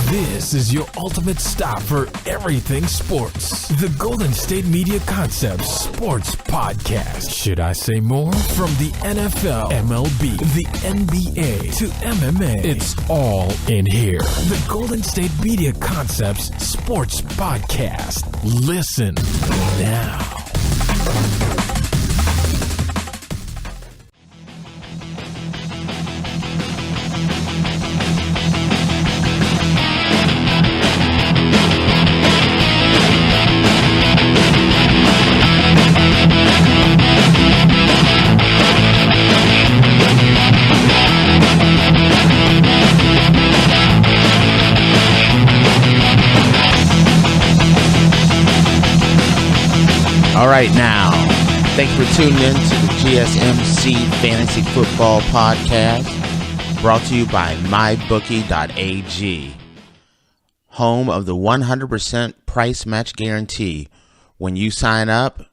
This is your ultimate stop for everything sports. The Golden State Media Concepts Sports Podcast. Should I say more? From the NFL, MLB, the NBA to MMA, it's all in here. The Golden State Media Concepts Sports Podcast. Listen now. All right, now, thanks for tuning in to the GSMC Fantasy Football Podcast, brought to you by MyBookie.ag, home of the 100% price match guarantee. When you sign up,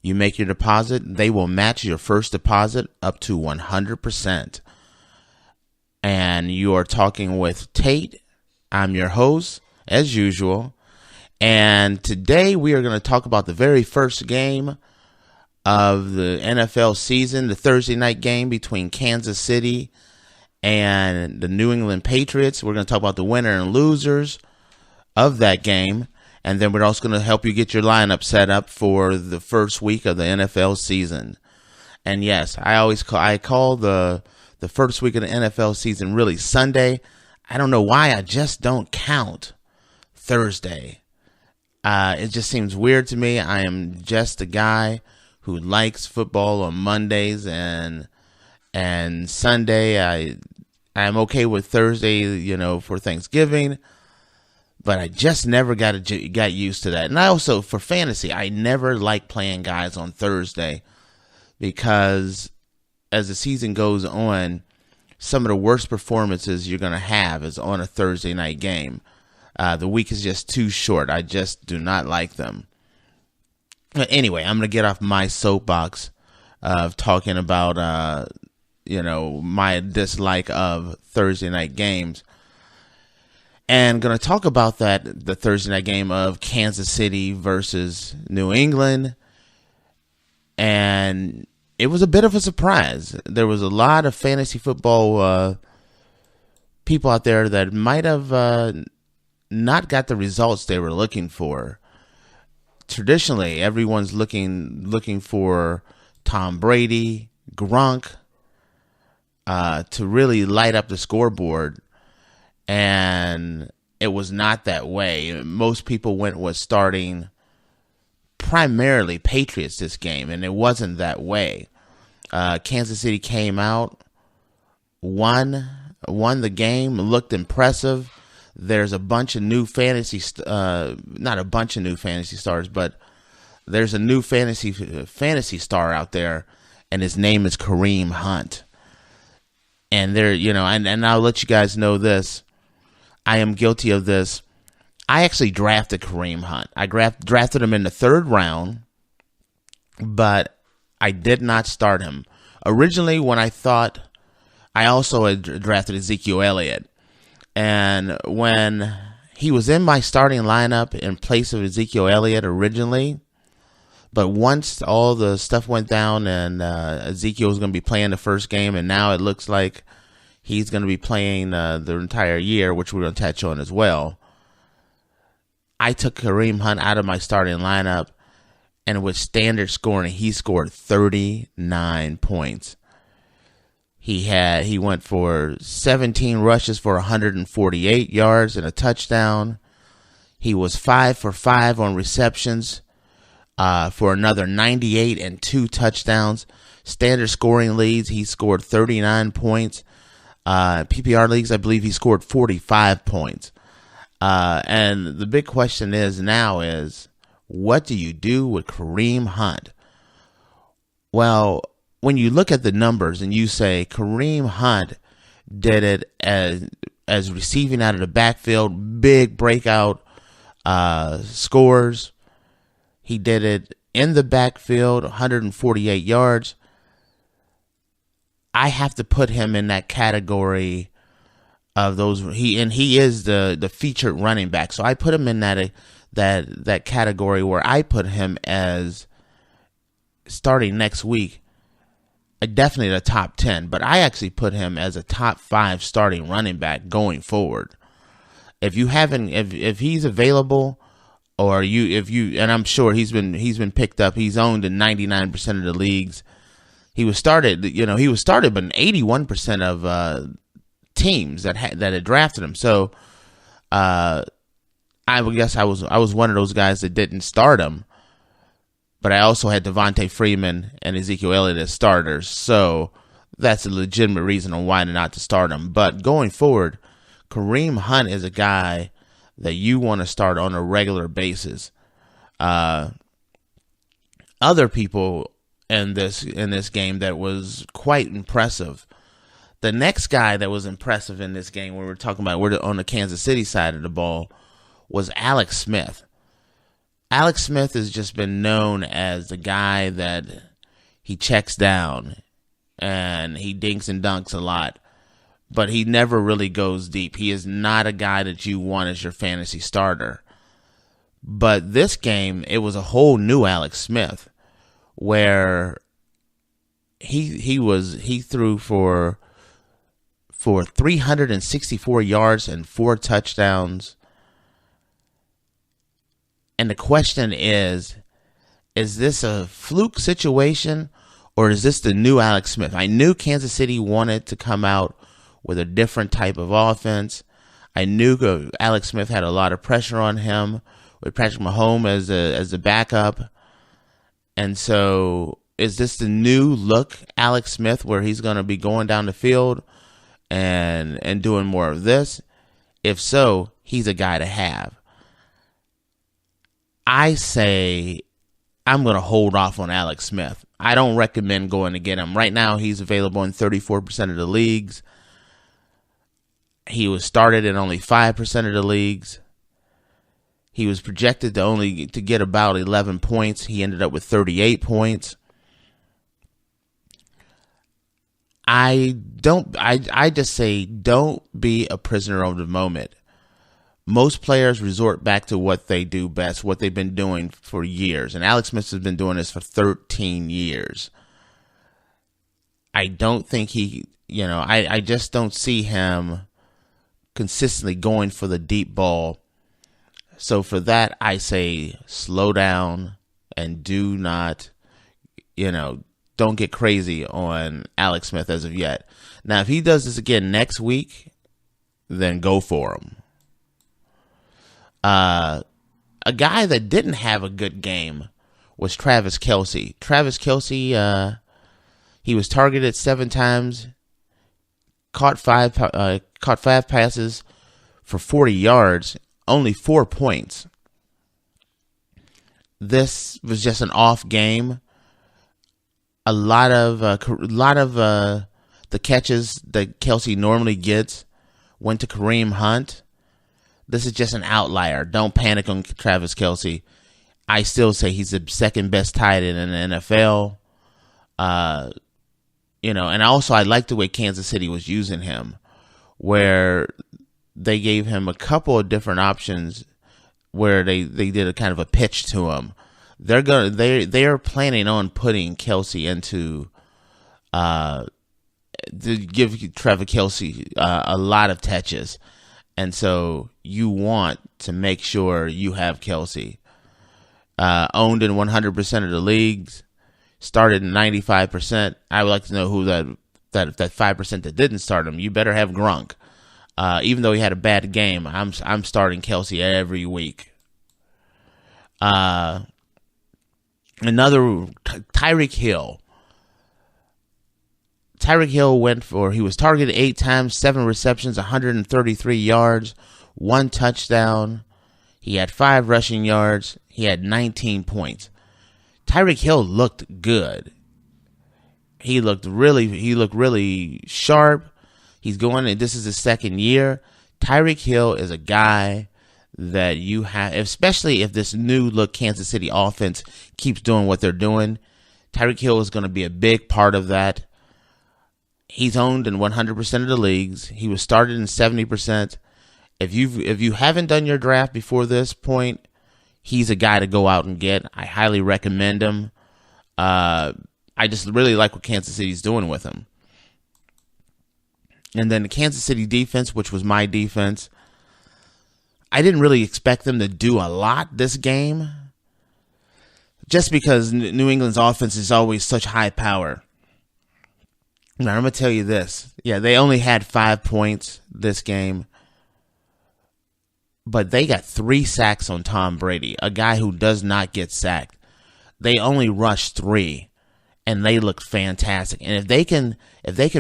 you make your deposit, they will match your first deposit up to 100%. And you are talking with Tate. I'm your host, as usual. And today we are going to talk about the very first game of the NFL season, the Thursday night game between Kansas City and the New England Patriots. We're going to talk about the winner and losers of that game. And then we're also going to help you get your lineup set up for the first week of the NFL season. And yes, I call the first week of the NFL season really Sunday. I don't know why I just don't count Thursday. It just seems weird to me. I am just a guy who likes football on Mondays and Sunday. I'm okay with Thursday, for Thanksgiving, but I just never got used to that. And I also, for fantasy, I never like playing guys on Thursday because as the season goes on, some of the worst performances you're going to have is on a Thursday night game. The week is just too short. I just do not like them. But anyway, I'm going to get off my soapbox of talking about, my dislike of Thursday night games. And going to talk about the Thursday night game of Kansas City versus New England. And it was a bit of a surprise. There was a lot of fantasy football people out there that might have not got the results they were looking for. Traditionally, everyone's looking for Tom Brady, Gronk, to really light up the scoreboard, and it was not that way. Most people went with starting primarily Patriots this game, and it wasn't that way. Kansas City came out, won the game, looked impressive. There's a bunch of new not a bunch of new fantasy stars, but there's a new fantasy star out there, and his name is Kareem Hunt. And and I'll let you guys know this. I am guilty of this. I actually drafted Kareem Hunt. I drafted him in the third round, but I did not start him. Originally, I also had drafted Ezekiel Elliott. And when he was in my starting lineup in place of Ezekiel Elliott originally, but once all the stuff went down and Ezekiel was going to be playing the first game, and now it looks like he's going to be playing the entire year, which we're going to touch on as well, I took Kareem Hunt out of my starting lineup, and with standard scoring, he scored 39 points. He went for 17 rushes for 148 yards and a touchdown. He was 5 for 5 on receptions for another 98 and 2 touchdowns. Standard scoring leagues, he scored 39 points. PPR leagues, I believe he scored 45 points. And the big question is, what do you do with Kareem Hunt? Well, when you look at the numbers and you say Kareem Hunt did it as receiving out of the backfield, big breakout scores. He did it in the backfield, 148 yards. I have to put him in that category of those. He is the featured running back. So I put him in that category where I put him as starting next week, definitely the top 10, but I actually put him as a top 5 starting running back going forward. If he's available, or and I'm sure he's been picked up. He's owned in 99% of the leagues. He was started, but 81% of teams that had drafted him. So I guess I was one of those guys that didn't start him, but I also had Devontae Freeman and Ezekiel Elliott as starters. So that's a legitimate reason on why not to start him. But going forward, Kareem Hunt is a guy that you want to start on a regular basis. Other people in this game that was quite impressive. The next guy that was impressive in this game, when we're talking about on the Kansas City side of the ball, was Alex Smith. Alex Smith has just been known as the guy that he checks down and he dinks and dunks a lot, but he never really goes deep. He is not a guy that you want as your fantasy starter. But this game, it was a whole new Alex Smith, where he threw for 364 yards and 4 touchdowns. And the question is this a fluke situation, or is this the new Alex Smith? I knew Kansas City wanted to come out with a different type of offense. I knew Alex Smith had a lot of pressure on him with Patrick Mahomes as the backup. And so is this the new look Alex Smith, where he's going to be going down the field and doing more of this? If so, he's a guy to have. I say I'm going to hold off on Alex Smith. I don't recommend going to get him. Right now, he's available in 34% of the leagues. He was started in only 5% of the leagues. He was projected to get about 11 points. He ended up with 38 points. I just say don't be a prisoner of the moment. Most players resort back to what they do best, what they've been doing for years. And Alex Smith has been doing this for 13 years. I don't think I just don't see him consistently going for the deep ball. So for that, I say slow down and do not, don't get crazy on Alex Smith as of yet. Now, if he does this again next week, then go for him. A guy that didn't have a good game was Travis Kelce. Travis Kelce, he was targeted 7 times, caught five passes for 40 yards, only 4 points. This was just an off game. A lot of the catches that Kelce normally gets went to Kareem Hunt. This is just an outlier. Don't panic on Travis Kelce. I still say he's the second best tight end in the NFL. And also I like the way Kansas City was using him, where they gave him a couple of different options, where they did a kind of a pitch to him. They are planning on putting Kelce into to give Travis Kelce a lot of touches. And so you want to make sure you have Kelce. Owned in 100% of the leagues, started in 95%. I would like to know who that 5% that didn't start him. You better have Gronk. Even though he had a bad game, I'm starting Kelce every week. Another Tyreek Hill. Tyreek Hill he was targeted 8 times, 7 receptions, 133 yards, 1 touchdown. He had 5 rushing yards. He had 19 points. Tyreek Hill looked good. He looked really sharp. He's going, and this is his second year. Tyreek Hill is a guy that you have, especially if this new look Kansas City offense keeps doing what they're doing. Tyreek Hill is going to be a big part of that. He's owned in 100% of the leagues. He was started in 70%. If you haven't done your draft before this point, he's a guy to go out and get. I highly recommend him. I just really like what Kansas City's doing with him. And then the Kansas City defense, which was my defense, I didn't really expect them to do a lot this game, just because New England's offense is always such high power. Now, I'm going to tell you this. Yeah, they only had 5 points this game, but they got 3 sacks on Tom Brady, a guy who does not get sacked. They only rushed 3, and they looked fantastic. And if they can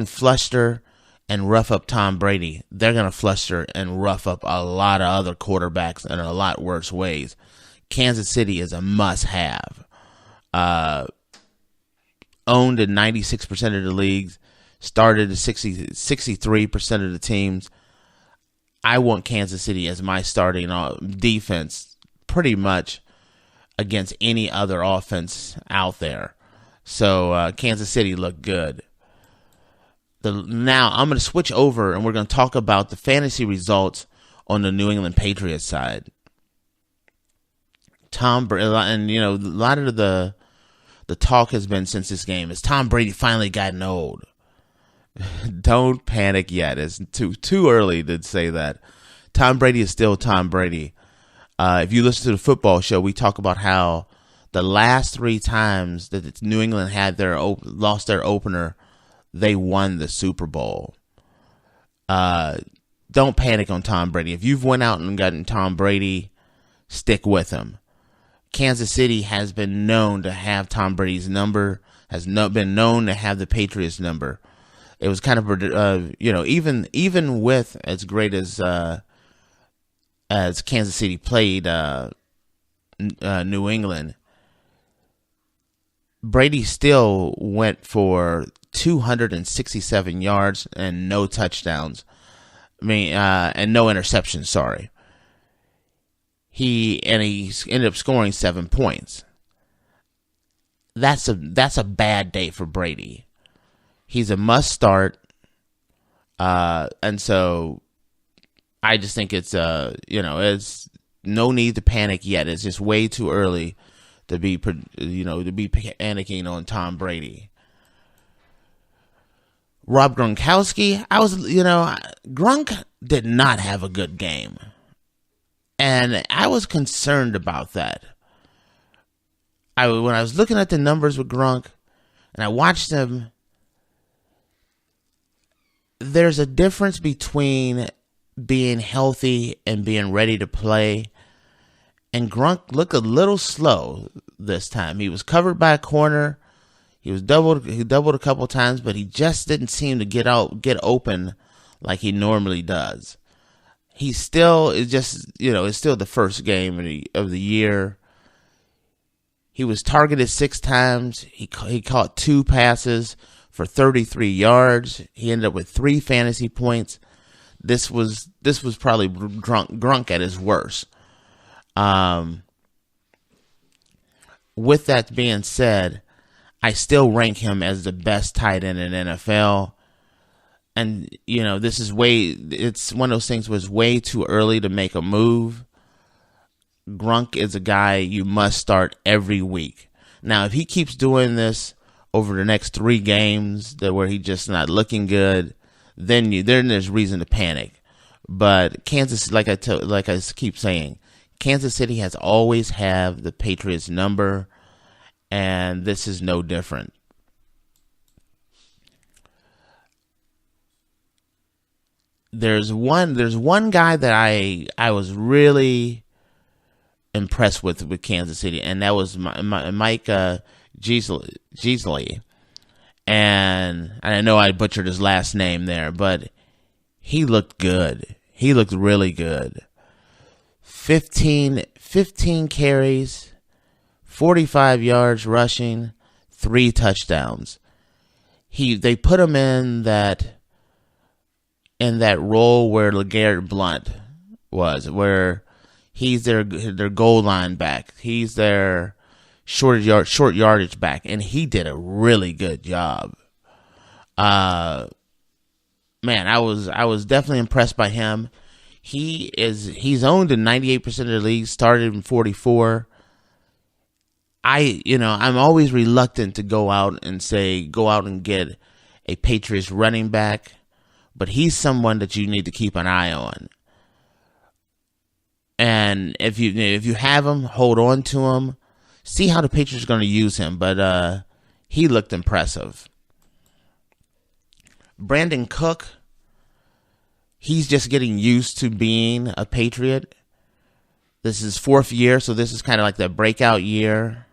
fluster and rough up Tom Brady, they're going to fluster and rough up a lot of other quarterbacks in a lot worse ways. Kansas City is a must-have. Owned in 96% of the leagues, started at 63% of the teams. I want Kansas City as my starting defense pretty much against any other offense out there. So Kansas City looked good. Now I'm going to switch over and we're going to talk about the fantasy results on the New England Patriots side. Tom Brady, and a lot of the talk has been since this game is Tom Brady finally gotten old. Don't panic yet. It's too early to say that. Tom Brady is still Tom Brady. If you listen to the football show, we talk about how the last 3 times that New England had lost their opener, they won the Super Bowl. Don't panic on Tom Brady. If you've went out and gotten Tom Brady, stick with him. Kansas City has been known to have Tom Brady's number, has been known to have the Patriots' number. It was kind of, even with as great as Kansas City played New England, Brady still went for 267 yards and no touchdowns. And no interceptions. Sorry. He ended up scoring 7 points. That's a bad day for Brady. He's a must start, and so I just think it's it's no need to panic yet. It's just way too early to be panicking on Tom Brady. Rob Gronkowski, Gronk did not have a good game, and I was concerned about that. When I was looking at the numbers with Gronk, and I watched him. There's a difference between being healthy and being ready to play. And Gronk looked a little slow this time. He was covered by a corner. He doubled a couple times, but he just didn't seem to get open like he normally does. He still is just, it's still the first game of the year. He was targeted 6 times. He caught 2 passes for 33 yards. He ended up with 3 fantasy points. This was probably Gronk at his worst. With that being said, I still rank him as the best tight end in NFL. And, it's one of those things where it's way too early to make a move. Gronk is a guy you must start every week. Now, if he keeps doing this over the next 3 games where he's just not looking good, then there's reason to panic. But Kansas, like I keep saying, Kansas City has always had the Patriots' number, and this is no different. There's one guy that I was really impressed with Kansas City, and that was Mike Gillislee. And I know I butchered his last name there, but he looked good. He looked really good. 15 carries, 45 yards rushing, 3 touchdowns. They put him in that role where LeGarrette Blount was, where he's their goal line back. He's their short yardage back, and he did a really good job. Man, I was definitely impressed by him. He's owned in 98% of the league, started in 44. I'm always reluctant to go out and get a Patriots running back, but he's someone that you need to keep an eye on. And if you have him, hold on to him. See how the Patriots are going to use him, but he looked impressive. Brandon Cook, he's just getting used to being a Patriot. This is his 4th year, so this is kind of like the breakout year.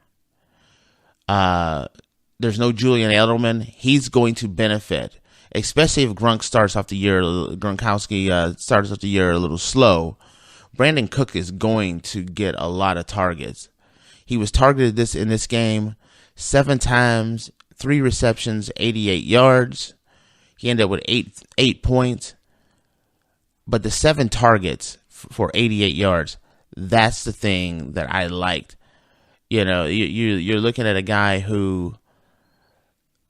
There's no Julian Edelman. He's going to benefit, especially if Gronkowski starts off the year a little slow. Brandon Cook is going to get a lot of targets. He was targeted in this game 7 times, 3 receptions, 88 yards. He ended up with 8 points. But the 7 targets for 88 yards, that's the thing that I liked. You're looking at a guy who,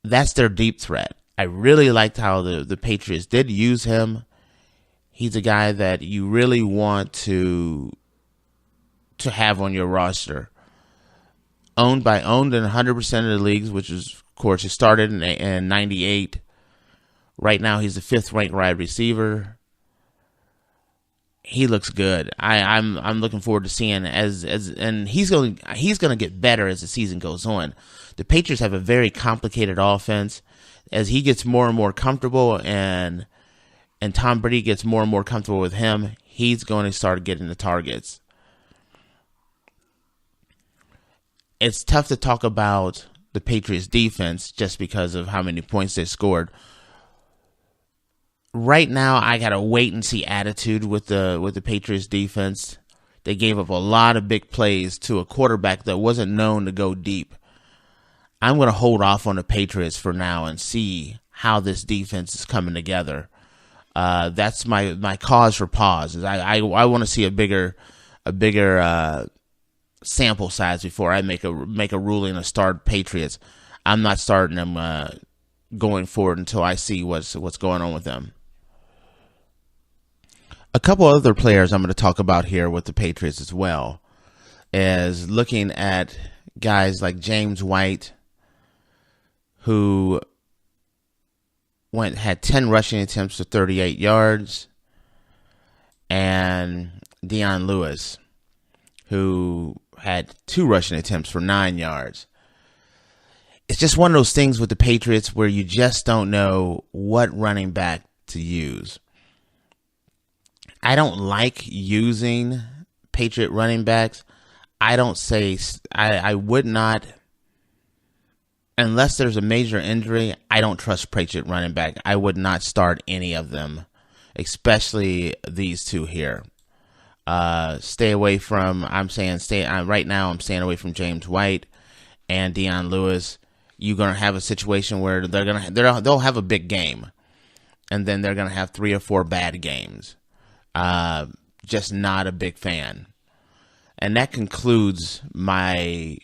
that's their deep threat. I really liked how the Patriots did use him. He's a guy that you really want to have on your roster. Owned in 100% of the leagues, which is, of course, he started in 98. Right now, he's the 5th ranked wide receiver. He looks good. I'm looking forward to seeing and he's going to get better as the season goes on. The Patriots have a very complicated offense. As he gets more and more comfortable and Tom Brady gets more and more comfortable with him, he's going to start getting the targets. It's tough to talk about the Patriots defense just because of how many points they scored. Right now, I got a wait and see attitude with the Patriots defense. They gave up a lot of big plays to a quarterback that wasn't known to go deep. I'm going to hold off on the Patriots for now and see how this defense is coming together. That's my cause for pause. Is I want to see a bigger sample size before I make a ruling to start Patriots. I'm not starting them going forward until I see what's going on with them. A couple other players I'm going to talk about here with the Patriots as well is looking at guys like James White, who had 10 rushing attempts for 38 yards, and Dion Lewis, who had 2 rushing attempts for 9 yards. It's just one of those things with the Patriots where you just don't know what running back to use. I don't like using Patriot running backs. I would not, unless there's a major injury, I don't trust Patriot running back. I would not start any of them, especially these 2 here. Stay away from, right now I'm staying away from James White and Dion Lewis. You're going to have a situation where they'll have a big game, and then they're going to have 3 or 4 bad games. Just not a big fan. And that concludes my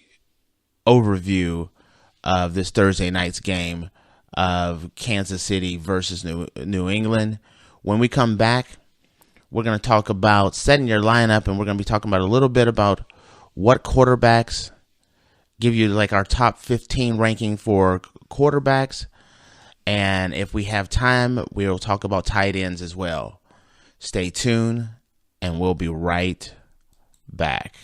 overview of this Thursday night's game of Kansas City versus New England. When we come back, we're going to talk about setting your lineup, and we're going to be talking about a little bit about what quarterbacks, give you like our top 15 ranking for quarterbacks. And if we have time, we'll talk about tight ends as well. Stay tuned, and we'll be right back.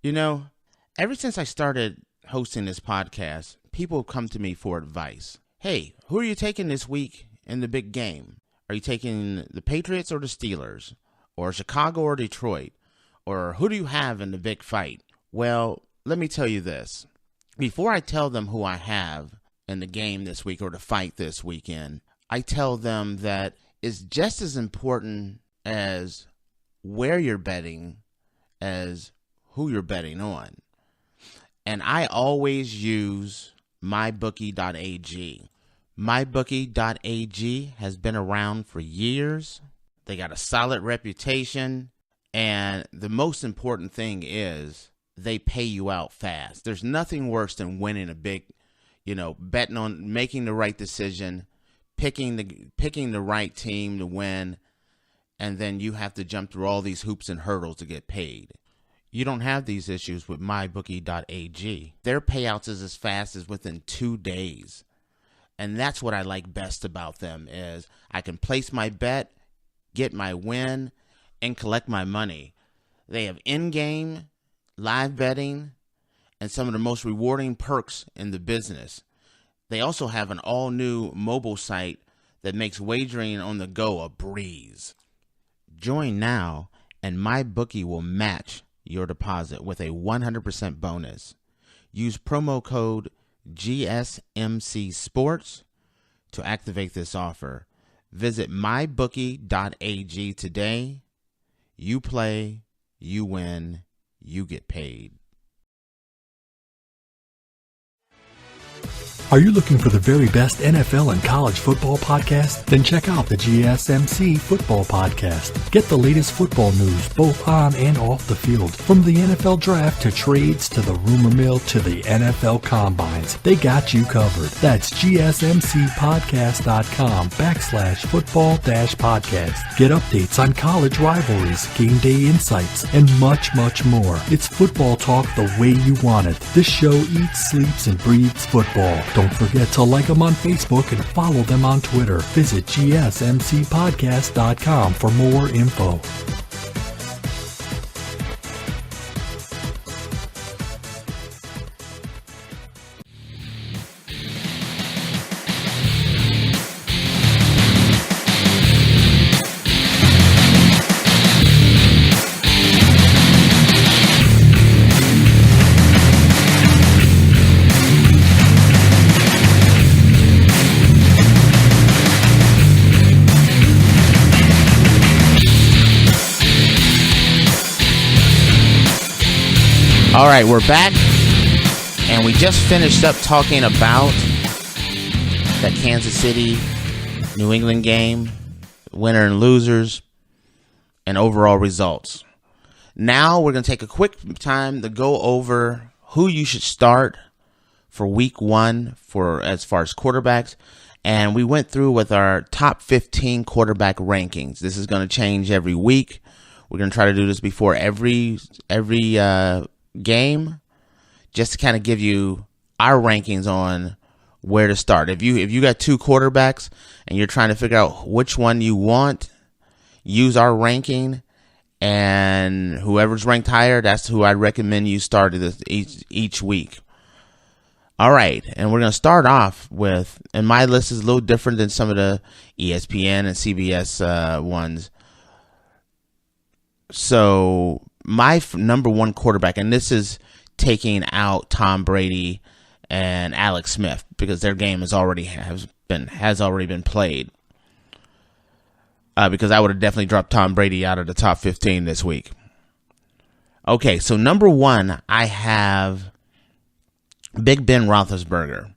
Ever since I started hosting this podcast, people have come to me for advice. Hey, who are you taking this week in the big game? Are you taking the Patriots or the Steelers? Or Chicago or Detroit? Or who do you have in the big fight? Well, let me tell you this. Before I tell them who I have in the game this week or the fight this weekend, I tell them that it's just as important as where you're betting as who you're betting on. And I always use mybookie.ag. Mybookie.ag has been around for years. They got a solid reputation. And the most important thing is they pay you out fast. There's nothing worse than winning a big betting on making the right decision, picking the right team to win, and then you have to jump through all these hoops and hurdles to get paid. You don't have these issues with mybookie.ag. Their payouts is as fast as within 2 days. And that's what I like best about them is I can place my bet, get my win, and collect my money. They have in-game, live betting, and some of the most rewarding perks in the business. They also have an all-new mobile site that makes wagering on the go a breeze. Join now, and MyBookie will match your deposit with a 100% bonus. Use promo code GSMC Sports to activate this offer. Visit mybookie.ag today. You play, you win, you get paid. Are you looking for the very best NFL and college football podcast? Then check out the GSMC Football Podcast. Get the latest football news both on and off the field. From the NFL Draft to trades to the rumor mill to the NFL Combines, they got you covered. That's GSMCpodcast.com/football-podcast. Get updates on college rivalries, game day insights, and much, much more. It's football talk the way you want it. This show eats, sleeps, and breathes football. Don't forget to like them on Facebook and follow them on Twitter. Visit GSMCpodcast.com for more info. All right, we're back, and we just finished up talking about that Kansas City, New England game, winner and losers, and overall results. Now we're going to take a quick time to go over who you should start for week 1 for as far as quarterbacks, and we went through with our top 15 quarterback rankings. This is going to change every week. We're going to try to do this before every game, just to kind of give you our rankings on where to start. If you got 2 quarterbacks and you're trying to figure out which one you want, use our ranking, and whoever's ranked higher, that's who I'd recommend you start each week. All right, and we're going to start off with, and my list is a little different than some of the ESPN and CBS ones. So my number 1 quarterback, and this is taking out Tom Brady and Alex Smith because their game has already been played. Because I would have definitely dropped Tom Brady out of the top 15 this week. Okay, so number 1, I have Big Ben Roethlisberger.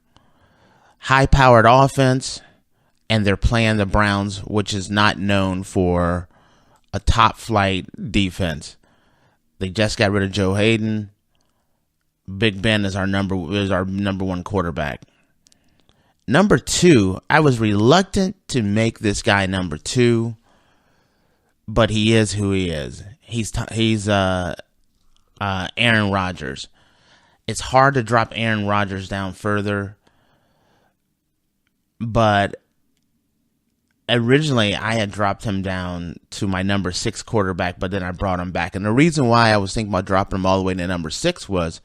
High-powered offense, and they're playing the Browns, which is not known for a top-flight defense. They just got rid of Joe Hayden. Big Ben is our number 1 quarterback. Number 2, I was reluctant to make this guy number 2, but he is who he is. He's Aaron Rodgers. It's hard to drop Aaron Rodgers down further, but originally, I had dropped him down to my number 6 quarterback, but then I brought him back. And the reason why I was thinking about dropping him all the way to number 6 was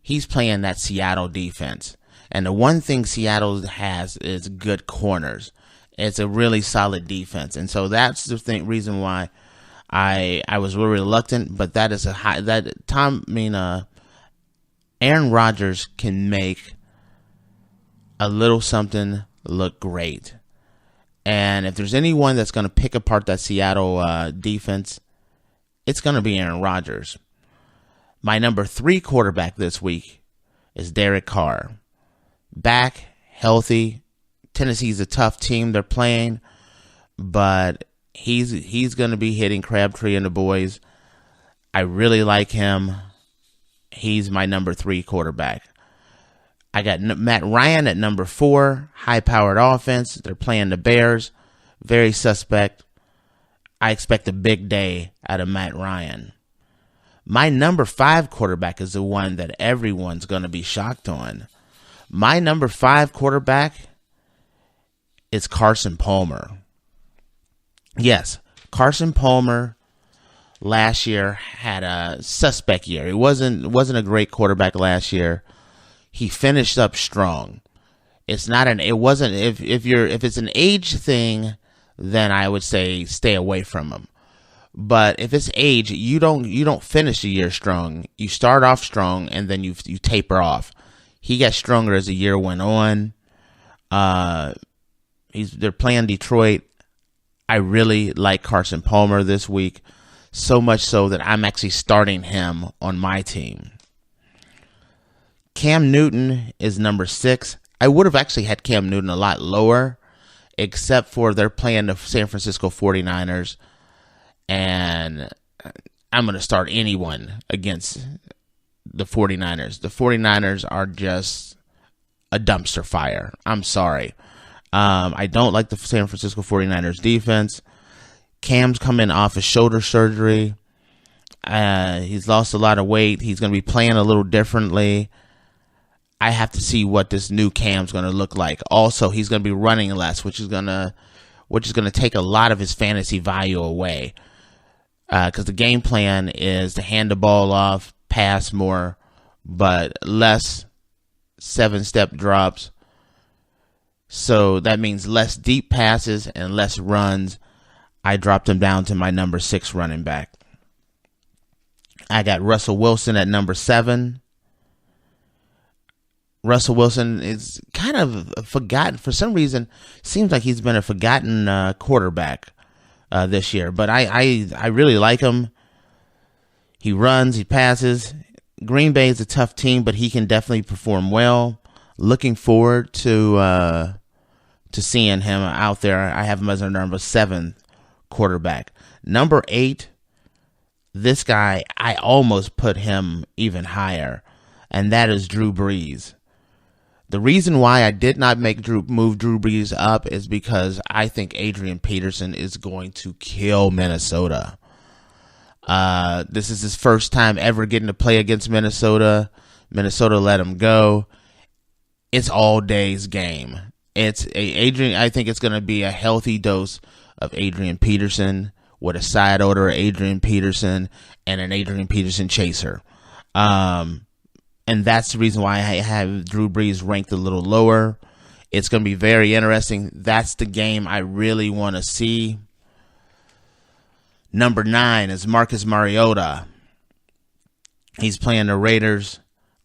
he's playing that Seattle defense. And the one thing Seattle has is good corners. It's a really solid defense. And so that's the reason why I was really reluctant, but that is Aaron Rodgers can make a little something look great. And if there's anyone that's going to pick apart that Seattle defense, it's going to be Aaron Rodgers. My number 3 quarterback this week is Derek Carr. Back, healthy. Tennessee's a tough team they're playing, but he's going to be hitting Crabtree and the boys. I really like him. He's my number 3 quarterback. I got Matt Ryan at number 4, high-powered offense. They're playing the Bears, very suspect. I expect a big day out of Matt Ryan. My number 5 quarterback is the one that everyone's going to be shocked on. My number 5 quarterback is Carson Palmer. Yes, Carson Palmer last year had a suspect year. It wasn't a great quarterback last year. He finished up strong. If it's an age thing, then I would say stay away from him. But if it's age, you don't finish the year strong. You start off strong and then you taper off. He got stronger as the year went on. They're playing Detroit. I really like Carson Palmer this week, so much so that I'm actually starting him on my team. Cam Newton is number 6. I would have actually had Cam Newton a lot lower, except for they're playing the San Francisco 49ers, and I'm going to start anyone against the 49ers. The 49ers are just a dumpster fire. I'm sorry. I don't like the San Francisco 49ers defense. Cam's coming off of shoulder surgery. He's lost a lot of weight. He's going to be playing a little differently. I have to see what this new Cam's going to look like. Also, he's going to be running less, which is going to take a lot of his fantasy value away. Because the game plan is to hand the ball off, pass more, but less 7-step drops. So that means less deep passes and less runs. I dropped him down to my number 6 running back. I got Russell Wilson at number 7. Russell Wilson is kind of forgotten. For some reason, seems like he's been a forgotten quarterback this year. But I really like him. He runs, he passes. Green Bay is a tough team, but he can definitely perform well. Looking forward to seeing him out there. I have him as our number 7 quarterback. Number 8, this guy, I almost put him even higher, and that is Drew Brees. The reason why I did not move Drew Brees up is because I think Adrian Peterson is going to kill Minnesota. This is his first time ever getting to play against Minnesota. Minnesota let him go. It's all day's game. I think it's going to be a healthy dose of Adrian Peterson with a side order of Adrian Peterson and an Adrian Peterson chaser. And that's the reason why I have Drew Brees ranked a little lower. It's going to be very interesting. That's the game I really want to see. Number 9 is Marcus Mariota. He's playing the Raiders.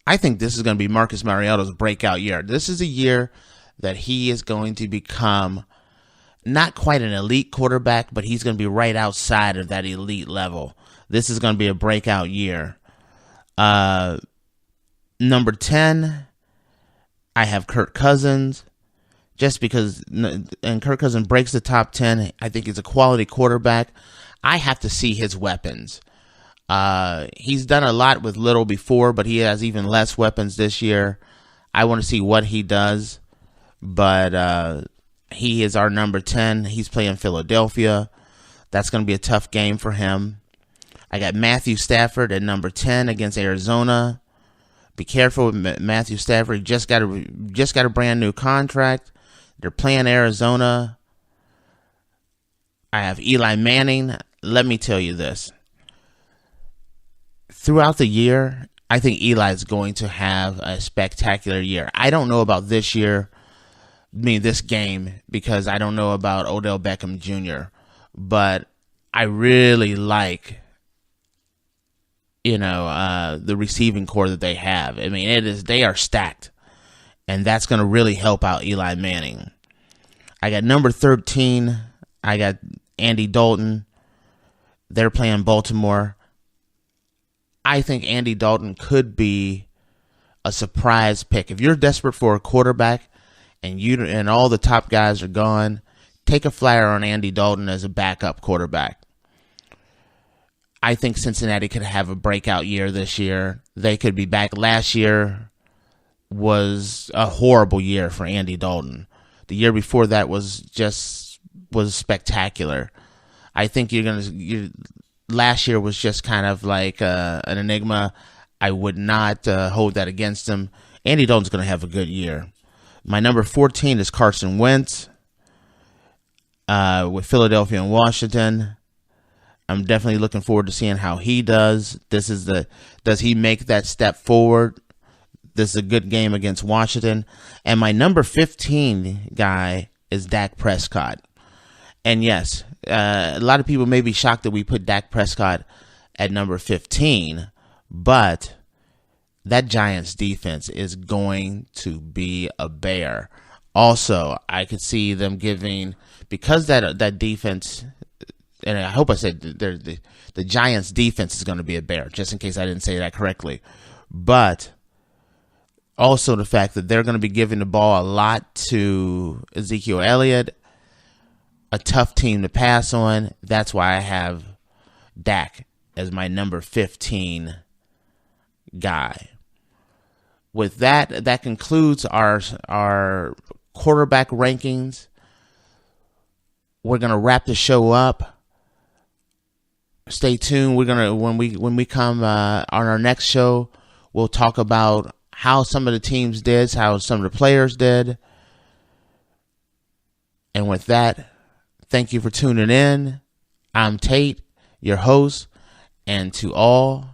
I think this is going to be Marcus Mariota's breakout year. This is a year that he is going to become not quite an elite quarterback, but he's going to be right outside of that elite level. This is going to be a breakout year. Number 10, I have Kirk Cousins, just because, and Kirk Cousins breaks the top 10. I think he's a quality quarterback. I have to see his weapons. He's done a lot with little before, but he has even less weapons this year. I want to see what he does, but he is our number 10. He's playing Philadelphia. That's going to be a tough game for him. I got Matthew Stafford at number 10 against Arizona. Be careful with Matthew Stafford. He just got a brand new contract. They're playing Arizona. I have Eli Manning. Let me tell you this. Throughout the year, I think Eli is going to have a spectacular year. I don't know about this year, this game, because I don't know about Odell Beckham Jr., but I really like the receiving core that they have. I mean, they are stacked, and that's going to really help out Eli Manning. I got number 13. I got Andy Dalton. They're playing Baltimore. I think Andy Dalton could be a surprise pick. If you're desperate for a quarterback and all the top guys are gone, take a flyer on Andy Dalton as a backup quarterback. I think Cincinnati could have a breakout year this year. They could be back. Last year was a horrible year for Andy Dalton. The year before that was spectacular. I think last year was just kind of like an enigma. I would not hold that against him. Andy Dalton's going to have a good year. My number 14 is Carson Wentz with Philadelphia and Washington. I'm definitely looking forward to seeing how he does. Does he make that step forward? This is a good game against Washington. And my number 15 guy is Dak Prescott. And yes, a lot of people may be shocked that we put Dak Prescott at number 15, but that Giants defense is going to be a bear. Also, I could see them giving, because that defense, and I hope I said the Giants defense is going to be a bear, just in case I didn't say that correctly. But also the fact that they're going to be giving the ball a lot to Ezekiel Elliott, a tough team to pass on. That's why I have Dak as my number 15 guy. With that concludes our quarterback rankings. We're gonna wrap the show up. Stay tuned. We're gonna when we come on our next show, we'll talk about how some of the teams did, how some of the players did. And with that, thank you for tuning in. I'm Tate, your host, and to all,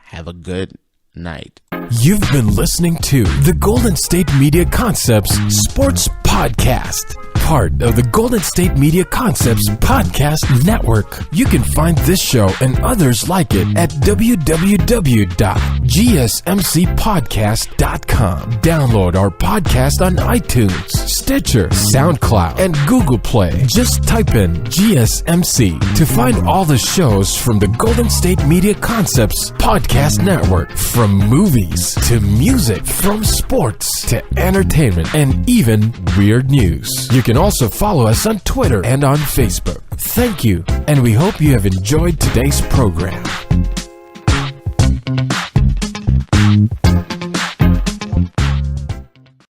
have a good night. You've been listening to the Golden State Media Concepts Sports Podcast, part of the Golden State Media Concepts Podcast Network. You can find this show and others like it at www.gsmcpodcast.com. Download our podcast on iTunes, Stitcher, SoundCloud, and Google Play. Just type in GSMC to find all the shows from the Golden State Media Concepts Podcast Network. From movies to music, from sports to entertainment, and even weird news. You can also follow us on Twitter and on Facebook. Thank you, and we hope you have enjoyed today's program.